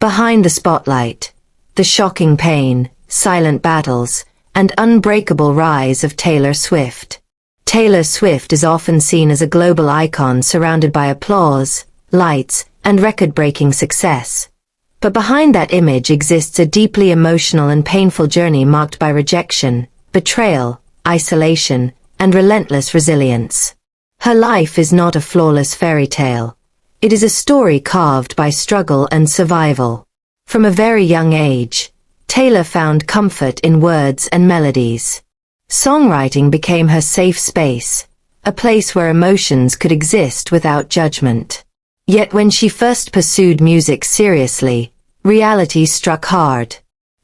Behind the spotlight, the shocking pain, silent battles, and unbreakable rise of Taylor Swift. Taylor Swift is often seen as a global icon surrounded by applause, lights, and record-breaking success. But behind that image exists a deeply emotional and painful journey marked by rejection, betrayal, isolation, and relentless resilience. Her life is not a flawless fairy tale. It is a story carved by struggle and survival. From a very young age, Taylor found comfort in words and melodies. Songwriting became her safe space, a place where emotions could exist without judgment. Yet when she first pursued music seriously, reality struck hard.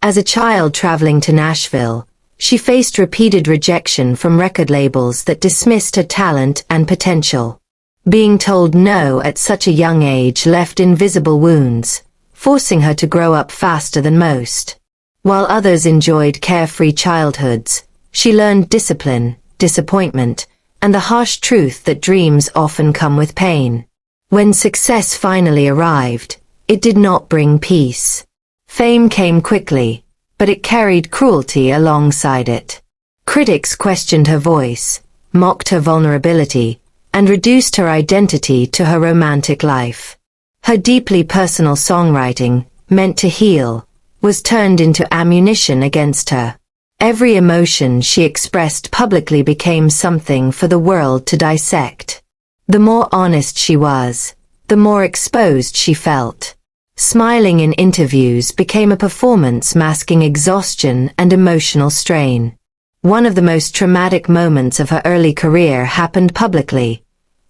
As a child traveling to Nashville, she faced repeated rejection from record labels that dismissed her talent and potential. Being told no at such a young age left invisible wounds, forcing her to grow up faster than most. While others enjoyed carefree childhoods, she learned discipline, disappointment, and the harsh truth that dreams often come with pain. When success finally arrived, it did not bring peace. Fame came quickly, but it carried cruelty alongside it. Critics questioned her voice, mocked her vulnerability, and reduced her identity to her romantic life. Her deeply personal songwriting, meant to heal, was turned into ammunition against her. Every emotion she expressed publicly became something for the world to dissect. The more honest she was, the more exposed she felt. Smiling in interviews became a performance masking exhaustion and emotional strain. One of the most traumatic moments of her early career happened publicly,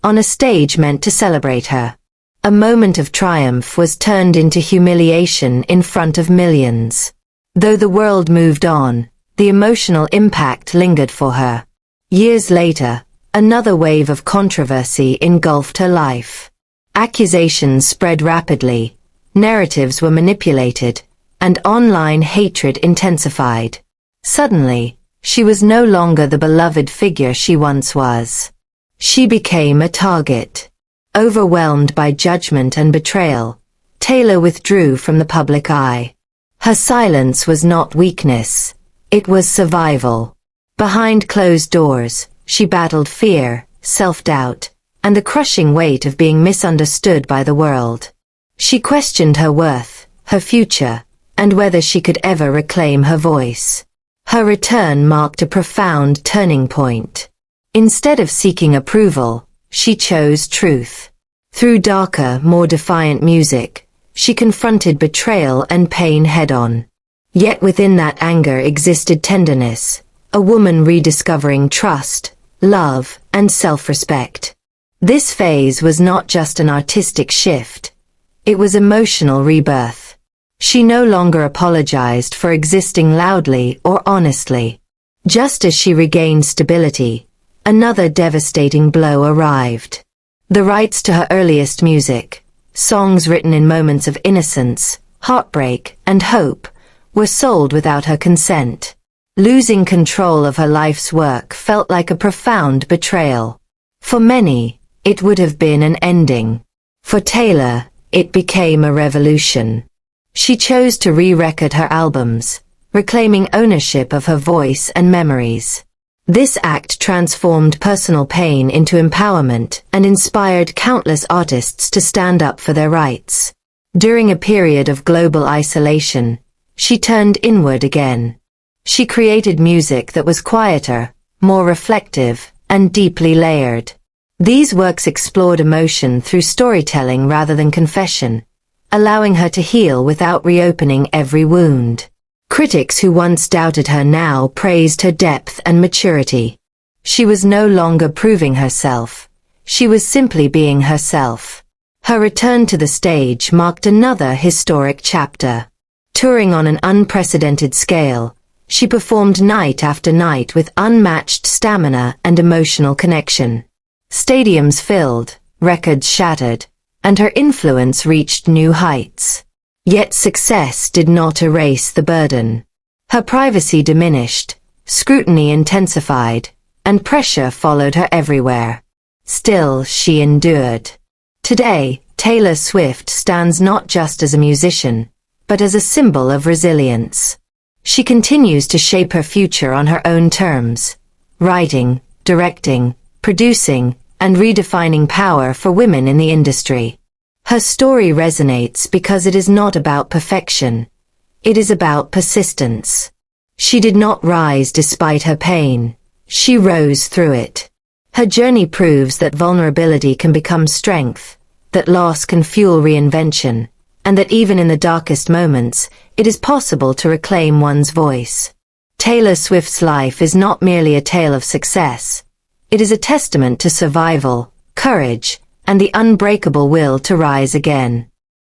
on a stage meant to celebrate her. A moment of triumph was turned into humiliation in front of millions. Though the world moved on, the emotional impact lingered for her. Years later, another wave of controversy engulfed her life. Accusations spread rapidly, narratives were manipulated, and online hatred intensified. Suddenly, she was no longer the beloved figure she once was. She became a target. Overwhelmed by judgment and betrayal, Taylor withdrew from the public eye. Her silence was not weakness, it was survival. Behind closed doors, she battled fear, self-doubt, and the crushing weight of being misunderstood by the world. She questioned her worth, her future, and whether she could ever reclaim her voice. Her return marked a profound turning point. Instead of seeking approval, she chose truth. Through darker, more defiant music, she confronted betrayal and pain head-on. Yet within that anger existed tenderness, a woman rediscovering trust, love, and self-respect. This phase was not just an artistic shift. It was emotional rebirth. She no longer apologized for existing loudly or honestly. Just as she regained stability, another devastating blow arrived. The rights to her earliest music, songs written in moments of innocence, heartbreak, and hope, were sold without her consent. Losing control of her life's work felt like a profound betrayal. For many, it would have been an ending. For Taylor, it became a revolution. She chose to re-record her albums, reclaiming ownership of her voice and memories. This act transformed personal pain into empowerment and inspired countless artists to stand up for their rights. During a period of global isolation, she turned inward again. She created music that was quieter, more reflective, and deeply layered. These works explored emotion through storytelling rather than confession, allowing her to heal without reopening every wound. Critics who once doubted her now praised her depth and maturity. She was no longer proving herself. She was simply being herself. Her return to the stage marked another historic chapter. Touring on an unprecedented scale, she performed night after night with unmatched stamina and emotional connection. Stadiums filled, records shattered, and her influence reached new heights. Yet success did not erase the burden. Her privacy diminished, scrutiny intensified, and pressure followed her everywhere. Still, she endured. Today, Taylor Swift stands not just as a musician, but as a symbol of resilience. She continues to shape her future on her own terms, writing, directing, producing, and redefining power for women in the industry. Her story resonates because it is not about perfection. It is about persistence. She did not rise despite her pain. She rose through it. Her journey proves that vulnerability can become strength, that loss can fuel reinvention, and that even in the darkest moments, it is possible to reclaim one's voice. Taylor Swift's life is not merely a tale of success. It is a testament to survival, courage, and the unbreakable will to rise again.